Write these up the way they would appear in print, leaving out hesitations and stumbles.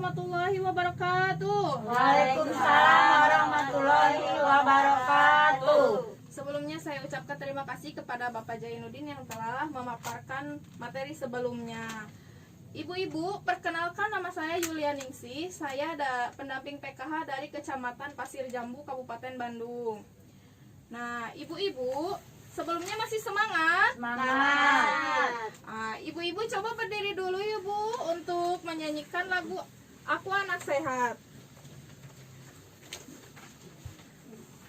warahmatullahi wabarakatuh. Waalaikumsalam warahmatullahi wabarakatuh. Sebelumnya saya ucapkan terima kasih kepada Bapak Jainuddin yang telah memaparkan materi sebelumnya. Ibu-ibu, perkenalkan nama saya Yulia Ningsih. Saya pendamping PKH dari Kecamatan Pasir Jambu, Kabupaten Bandung. Nah, ibu-ibu, sebelumnya masih semangat? Semangat. Ibu-ibu coba berdiri dulu ya Bu untuk menyanyikan lagu Aku Anak Sehat.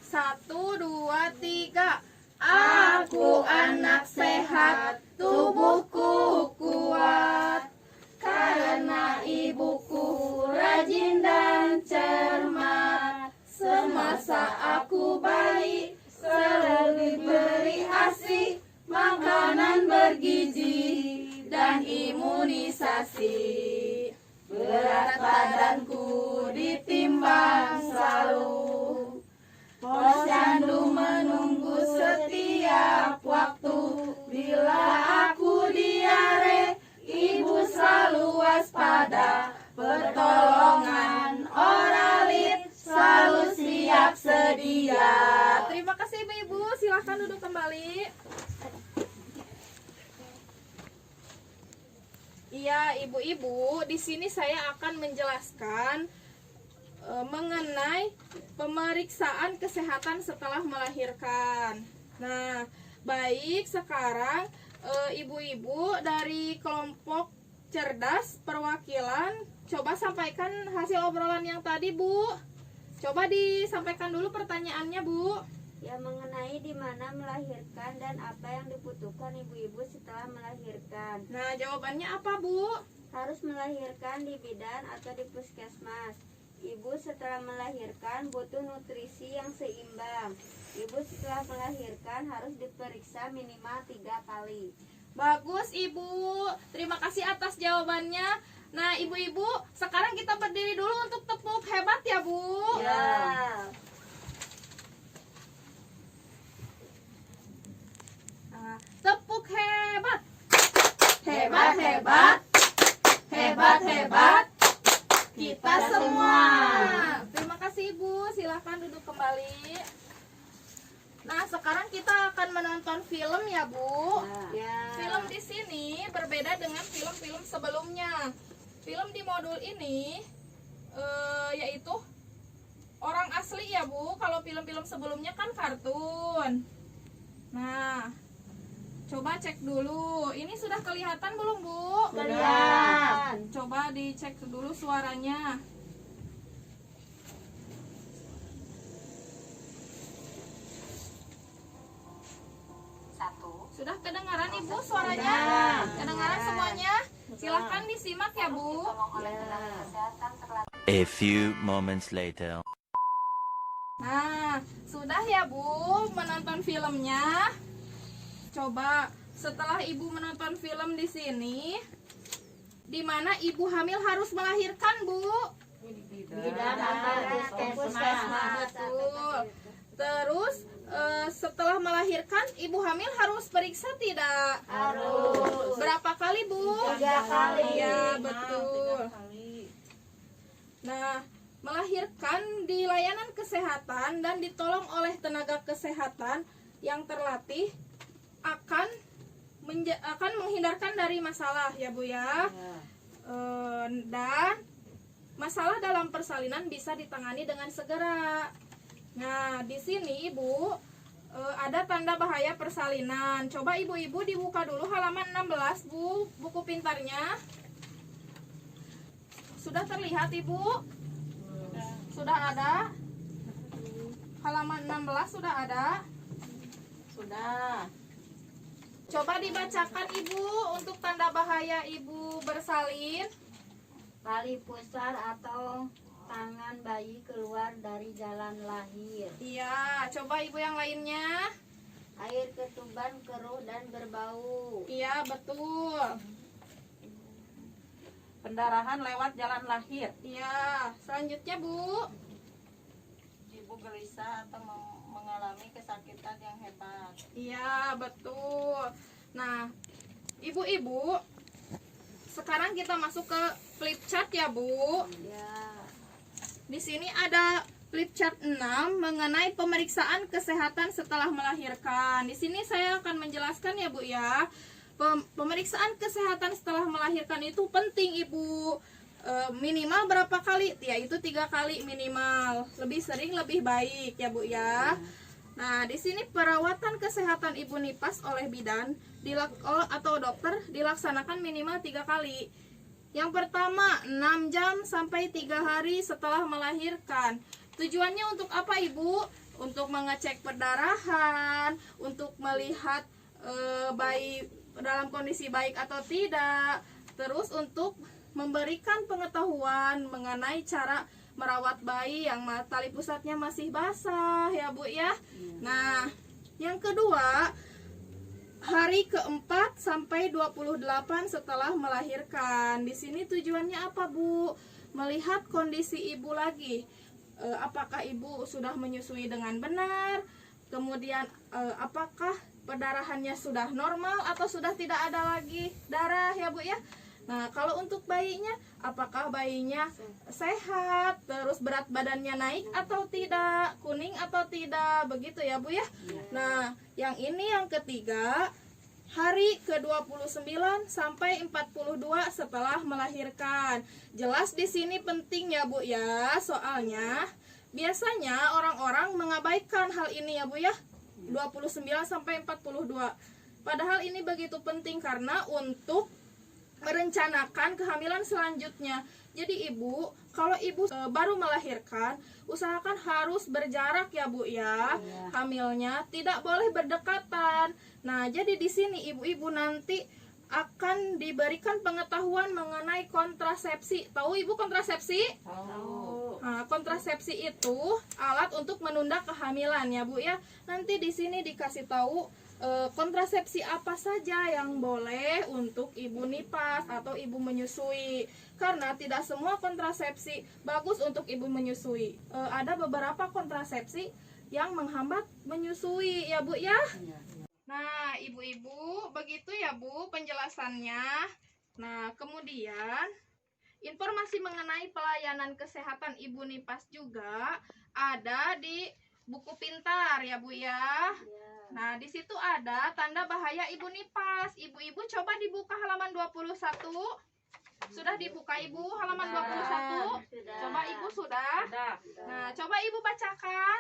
1, 2, 3. Aku anak sehat, tubuhku kuat, karena ibuku rajin dan cermat. Semasa aku bayi, selalu diberi ASI, makanan bergizi dan imunisasi. Berat badanku ditimbang selalu, posyandu menunggu setiap waktu. Bila aku diare, ibu selalu waspada. Pertolongan oralit selalu siap sedia. Terima kasih Ibu-ibu, silahkan duduk kembali. Iya, ibu-ibu, di sini saya akan menjelaskan mengenai pemeriksaan kesehatan setelah melahirkan. Nah, baik sekarang ibu-ibu dari kelompok cerdas perwakilan coba sampaikan hasil obrolan yang tadi, Bu. Coba disampaikan dulu pertanyaannya, Bu. Ya, mengenai di mana melahirkan dan apa yang dibutuhkan ibu-ibu setelah melahirkan. Nah, jawabannya apa, Bu? Harus melahirkan di bidan atau di puskesmas. Ibu setelah melahirkan butuh nutrisi yang seimbang. Ibu setelah melahirkan harus diperiksa minimal 3 kali. Bagus Ibu, terima kasih atas jawabannya. Nah ibu-ibu, sekarang kita berdiri dulu untuk tepuk hebat ya Bu. Ya. Nah, tepuk hebat. Hebat, hebat, hebat, hebat, kita semua. Terima kasih Ibu, silahkan duduk kembali. Nah sekarang kita akan menonton film ya Bu. Ya. Film di sini berbeda dengan film-film sebelumnya. Film di modul ini yaitu orang asli ya Bu. Kalau film-film sebelumnya kan kartun. Nah, coba cek dulu. Ini sudah kelihatan belum Bu? Kelihatan. Coba dicek dulu suaranya. Sudah kedengaran Ibu suaranya? Kedengaran semuanya? Silahkan disimak ya Bu. A few moments later. Nah, sudah ya Bu menonton filmnya? Coba setelah Ibu menonton film di sini, di mana Ibu hamil harus melahirkan Bu? Bidan atau puskesmas. Betul. Terus setelah melahirkan Ibu hamil harus periksa tidak? Harus. Berapa kali Bu? 3 kali. Ya betul. Nah, melahirkan di layanan kesehatan dan ditolong oleh tenaga kesehatan yang terlatih akan menghindarkan dari masalah ya Bu ya. Dan masalah dalam persalinan bisa ditangani dengan segera. Nah, di sini Ibu ada tanda bahaya persalinan. Coba ibu-ibu dibuka dulu halaman 16 Bu, buku pintarnya. Sudah terlihat Ibu? Sudah ada? Halaman 16 sudah ada? Sudah. Coba dibacakan Ibu untuk tanda bahaya Ibu bersalin. Tali pusar atau tangan bayi keluar dari jalan lahir. Iya, coba Ibu yang lainnya. Air ketuban keruh dan berbau. Iya, betul. Pendarahan lewat jalan lahir. Iya, selanjutnya Bu. Ibu gelisah atau mengalami kesakitan yang hebat. Iya, betul. Nah, ibu-ibu, sekarang sekarang kita masuk ke flip chart ya, Bu. Ya. Di sini ada flip chart 6 mengenai pemeriksaan kesehatan setelah melahirkan. Di sini saya akan menjelaskan ya, Bu ya. Pemeriksaan kesehatan setelah melahirkan itu penting, Ibu. Minimal berapa kali? Yaitu 3 kali minimal. Lebih sering lebih baik ya, Bu ya. Nah, di sini perawatan kesehatan ibu nipas oleh bidan atau dokter dilaksanakan minimal 3 kali. Yang pertama, 6 jam sampai 3 hari setelah melahirkan. Tujuannya untuk apa, Ibu? Untuk mengecek perdarahan, untuk melihat bayi dalam kondisi baik atau tidak. Terus untuk memberikan pengetahuan mengenai cara merawat bayi yang tali pusatnya masih basah ya, Bu ya. Nah, yang kedua, hari keempat sampai 28 setelah melahirkan. Di sini tujuannya apa, Bu? Melihat kondisi ibu lagi. Apakah ibu sudah menyusui dengan benar? Kemudian apakah perdarahannya sudah normal atau sudah tidak ada lagi darah ya, Bu ya? Nah, kalau untuk bayinya, apakah bayinya sehat, terus berat badannya naik atau tidak, kuning atau tidak, begitu ya, Bu ya? Nah, yang ini yang ketiga, hari ke-29 sampai 42 setelah melahirkan. Jelas di sini penting ya, Bu ya, soalnya biasanya orang-orang mengabaikan hal ini ya, Bu ya. 29 sampai 42. Padahal ini begitu penting karena untuk merencanakan kehamilan selanjutnya. Jadi ibu, kalau ibu baru melahirkan, usahakan harus berjarak ya, Bu ya. Hamilnya tidak boleh berdekatan. Nah, jadi di sini ibu-ibu nanti akan diberikan pengetahuan mengenai kontrasepsi. Tahu Ibu kontrasepsi? Tahu. Nah, kontrasepsi itu alat untuk menunda kehamilan ya, Bu ya. Nanti di sini dikasih tahu kontrasepsi apa saja yang boleh untuk ibu nipas atau ibu menyusui, karena tidak semua kontrasepsi bagus untuk ibu menyusui. Ada beberapa kontrasepsi yang menghambat menyusui ya, Bu ya. Nah, ibu-ibu begitu ya, Bu, penjelasannya. Nah, kemudian informasi mengenai pelayanan kesehatan ibu nipas juga ada di buku pintar ya, Bu ya. Nah, di situ ada tanda bahaya ibu nipas. Ibu-ibu coba dibuka halaman 21. Sudah dibuka Ibu halaman 21? Coba Ibu sudah? Nah, coba Ibu bacakan.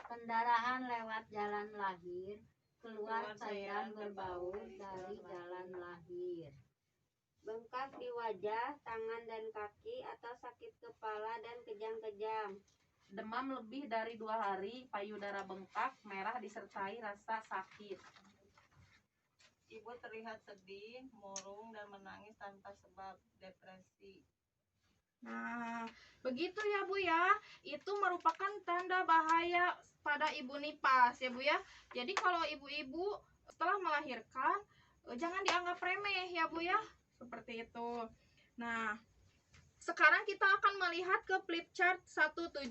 Pendarahan lewat jalan lahir, keluar cairan berbau dari jalan lahir. Bengkak di wajah, tangan dan kaki atau sakit kepala dan kejang-kejang. Demam lebih dari 2 hari, payudara bengkak, merah disertai rasa sakit. Ibu terlihat sedih, murung, dan menangis tanpa sebab, depresi. Nah, begitu ya, Bu ya. Itu merupakan tanda bahaya pada ibu nipas ya, Bu ya. Jadi kalau ibu-ibu setelah melahirkan, jangan dianggap remeh ya, Bu ya. Seperti itu. Nah, sekarang kita akan melihat ke flip chart 17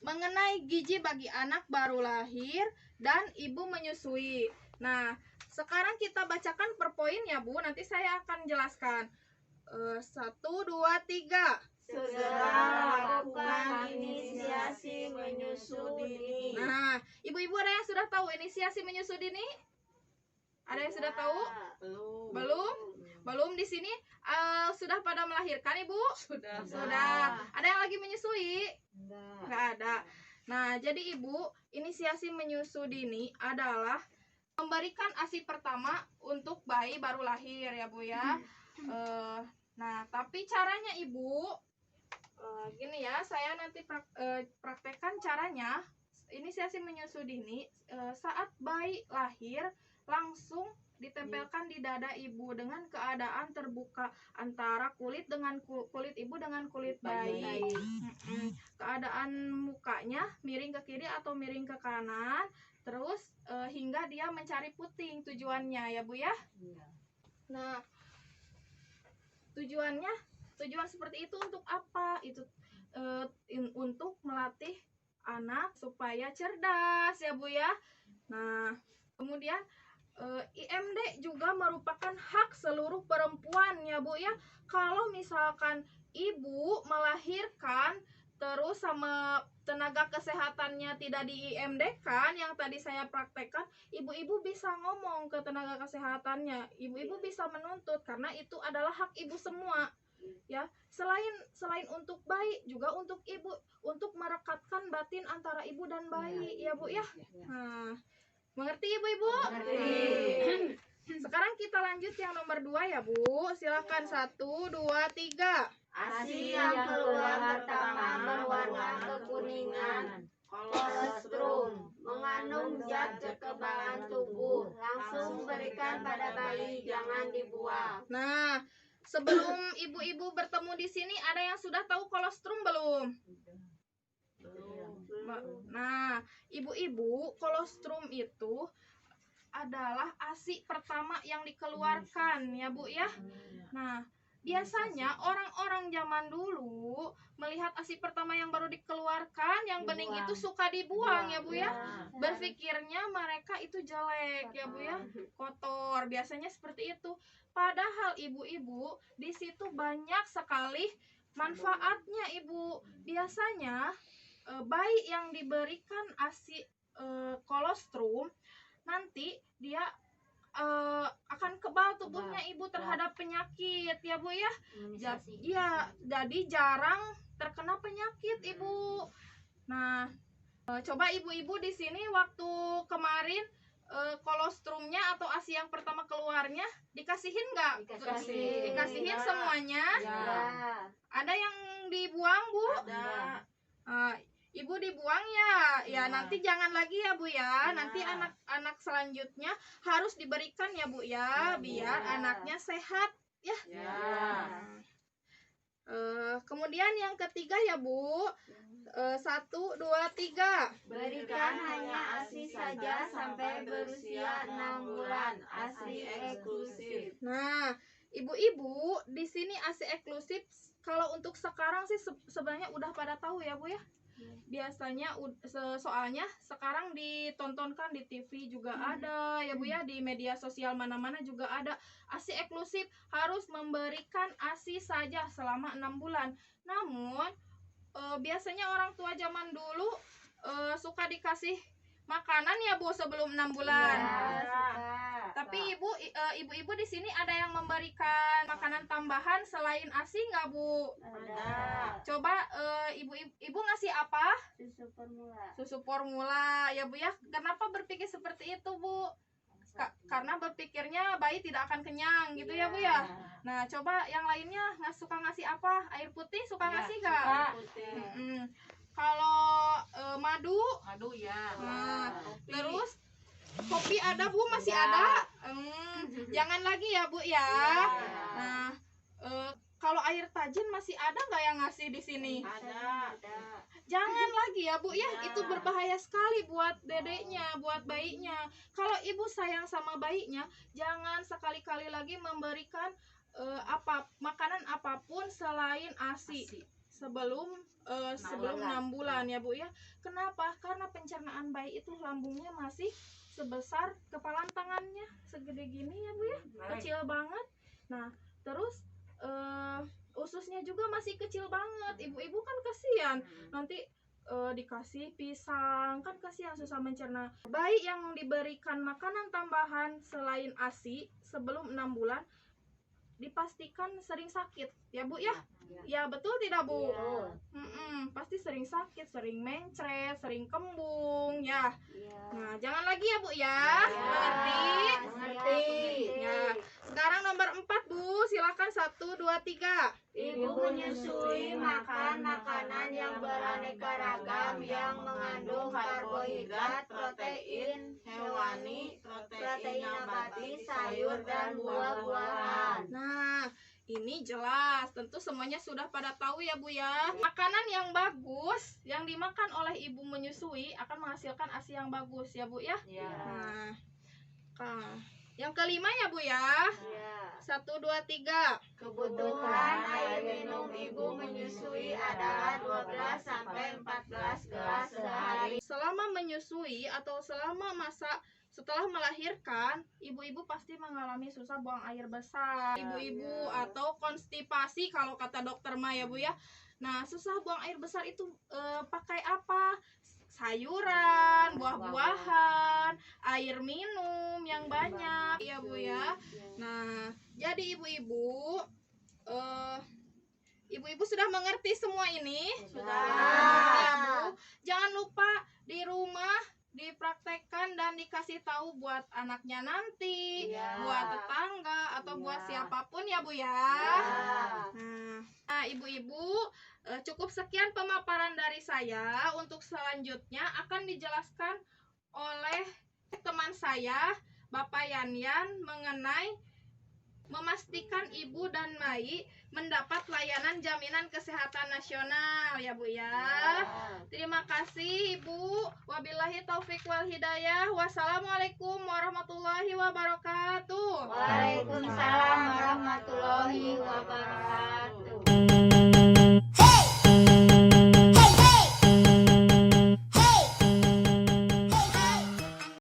mengenai gizi bagi anak baru lahir dan ibu menyusui. Nah, sekarang kita bacakan per poin ya, Bu. Nanti saya akan jelaskan. 1, 2, 3. Segera lakukan inisiasi menyusu dini. Nah, ibu-ibu ada yang sudah tahu inisiasi menyusu dini? Ada yang sudah tahu? Belum? Belum di sini sudah pada melahirkan, Ibu? Sudah. Ada yang lagi menyusui? Enggak ada. Nah, jadi Ibu, inisiasi menyusu dini adalah memberikan ASI pertama untuk bayi baru lahir ya, Bu ya. Nah, tapi caranya Ibu gini ya, saya nanti praktekkan caranya. Inisiasi menyusu dini saat bayi lahir langsung ditempelkan di dada ibu dengan keadaan terbuka antara kulit dengan kulit ibu dengan kulit bayi. Keadaan mukanya miring ke kiri atau miring ke kanan, terus hingga dia mencari puting, tujuannya ya, Bu ya. Nah, tujuan seperti itu untuk apa? Itu untuk melatih anak supaya cerdas ya, Bu ya. Nah, kemudian IMD juga merupakan hak seluruh perempuan ya, Bu ya. Kalau misalkan ibu melahirkan terus sama tenaga kesehatannya tidak di IMD kan, yang tadi saya praktekkan, ibu-ibu bisa ngomong ke tenaga kesehatannya, ibu-ibu bisa menuntut karena itu adalah hak ibu semua. Ya, selain untuk bayi juga untuk ibu, untuk merekatkan batin antara ibu dan bayi, ya Bu ya. Nah, mengerti ibu-ibu? Mengerti. Sekarang kita lanjut yang nomor 2 ya Bu. Silakan 1, 2, 3. ASI yang keluar pertama berwarna kekuningan. Kolostrum mengandung zat kekebalan tubuh. Langsung berikan pada bayi, jangan dibuang. Nah, sebelum ibu-ibu bertemu di sini, ada yang sudah tahu kolostrum belum? Nah, ibu-ibu, kolostrum itu adalah ASI pertama yang dikeluarkan ya Bu ya. Nah, biasanya orang-orang zaman dulu melihat ASI pertama yang baru dikeluarkan, yang bening itu suka dibuang ya Bu ya. Berpikirnya mereka itu jelek ya Bu ya, kotor, biasanya seperti itu. Padahal ibu-ibu, di situ banyak sekali manfaatnya Ibu. Biasanya bayi yang diberikan ASI kolostrum nanti dia akan kebal tubuhnya ibu terhadap penyakit ya Bu ya. Jadi jarang terkena penyakit ibu. Nah, coba ibu-ibu di sini waktu kemarin kolostrumnya atau ASI yang pertama keluarnya dikasihin nggak? Dikasihin semuanya. Ada yang dibuang Bu? Ada. Ibu dibuang ya nanti jangan lagi ya Bu ya. Nanti anak-anak selanjutnya harus diberikan ya Bu ya, biar anaknya sehat ya. Kemudian yang ketiga ya Bu, 1, 2, 3. Berikan hanya ASI saja sampai berusia 6 bulan. ASI eksklusif. Nah, ibu-ibu di sini ASI eksklusif. Kalau untuk sekarang sih sebenarnya udah pada tahu ya Bu ya. Biasanya soalnya sekarang ditontonkan di TV juga ada ya Bu ya, di media sosial mana-mana juga ada. ASI eksklusif harus memberikan ASI saja selama 6 bulan. Namun biasanya orang tua zaman dulu suka dikasih makanan ya Bu sebelum 6 bulan. Tapi ibu-ibu di sini ada yang memberikan makanan tambahan selain ASI nggak Bu? Ada. Coba ibu ngasih apa? Susu formula. Susu formula ya Bu ya. Kenapa berpikir seperti itu Bu? Karena berpikirnya bayi tidak akan kenyang gitu ya Bu ya. Nah, coba yang lainnya suka ngasih apa? Air putih suka ngasih nggak? Kalau madu ya. nah, terus kopi ada Bu, masih ada. Jangan lagi ya Bu ya. Nah, kalau air tajin masih ada nggak yang ngasih di sini? Ada. Jangan lagi ya Bu ya, itu berbahaya sekali buat dedeknya, buat bayinya. Kalau ibu sayang sama bayinya, jangan sekali-kali lagi memberikan makanan apapun selain ASI sebelum 6 bulan ya Bu ya. Kenapa? Karena pencernaan bayi itu lambungnya masih sebesar kepalan tangannya, segede gini ya Bu ya, kecil banget. Nah, terus ususnya juga masih kecil banget. Ibu-ibu kan kasihan nanti dikasih pisang, kan kasihan susah mencerna. Bayi yang diberikan makanan tambahan selain ASI sebelum 6 bulan dipastikan sering sakit ya Bu ya. Ya betul tidak Bu? Pasti sering sakit, sering mencret, sering kembung ya. Nah, jangan lagi ya Bu ya. Mengerti? Ya. Sekarang nomor 4 Bu, silakan 1, 2, 3. Ibu menyusui makan makanan yang beraneka ragam yang mengandung karbohidrat, protein hewani, protein nabati, sayur dan buah-buahan. Nah, ini jelas, tentu semuanya sudah pada tahu ya Bu ya. Makanan yang bagus yang dimakan oleh ibu menyusui akan menghasilkan ASI yang bagus ya Bu ya. Nah, yang kelima ya Bu ya. 1, 2, 3. Kebutuhan air minum ibu menyusui adalah 12 sampai 14 gelas sehari. Selama menyusui atau selama masa setelah melahirkan, ibu-ibu pasti mengalami susah buang air besar. Ibu-ibu atau konstipasi kalau kata dokter mah ya Bu ya. Nah, susah buang air besar itu pakai apa? Sayuran, buah-buahan, air minum yang banyak ya Bu ya. Nah, jadi ibu-ibu ibu-ibu sudah mengerti semua ini? Sudah. Ya Bu. Jangan lupa di rumah dipraktekkan dan dikasih tahu buat anaknya nanti, Iya. buat tetangga atau Iya. buat siapapun ya Bu ya. Nah, ibu-ibu, cukup sekian pemaparan dari saya. Untuk selanjutnya akan dijelaskan oleh teman saya, Bapak Yanyan, mengenai memastikan ibu dan bayi mendapat layanan jaminan kesehatan nasional ya Bu ya. Terima kasih Ibu. Wabillahi taufik wal hidayah. Wassalamualaikum warahmatullahi wabarakatuh. Waalaikumsalam warahmatullahi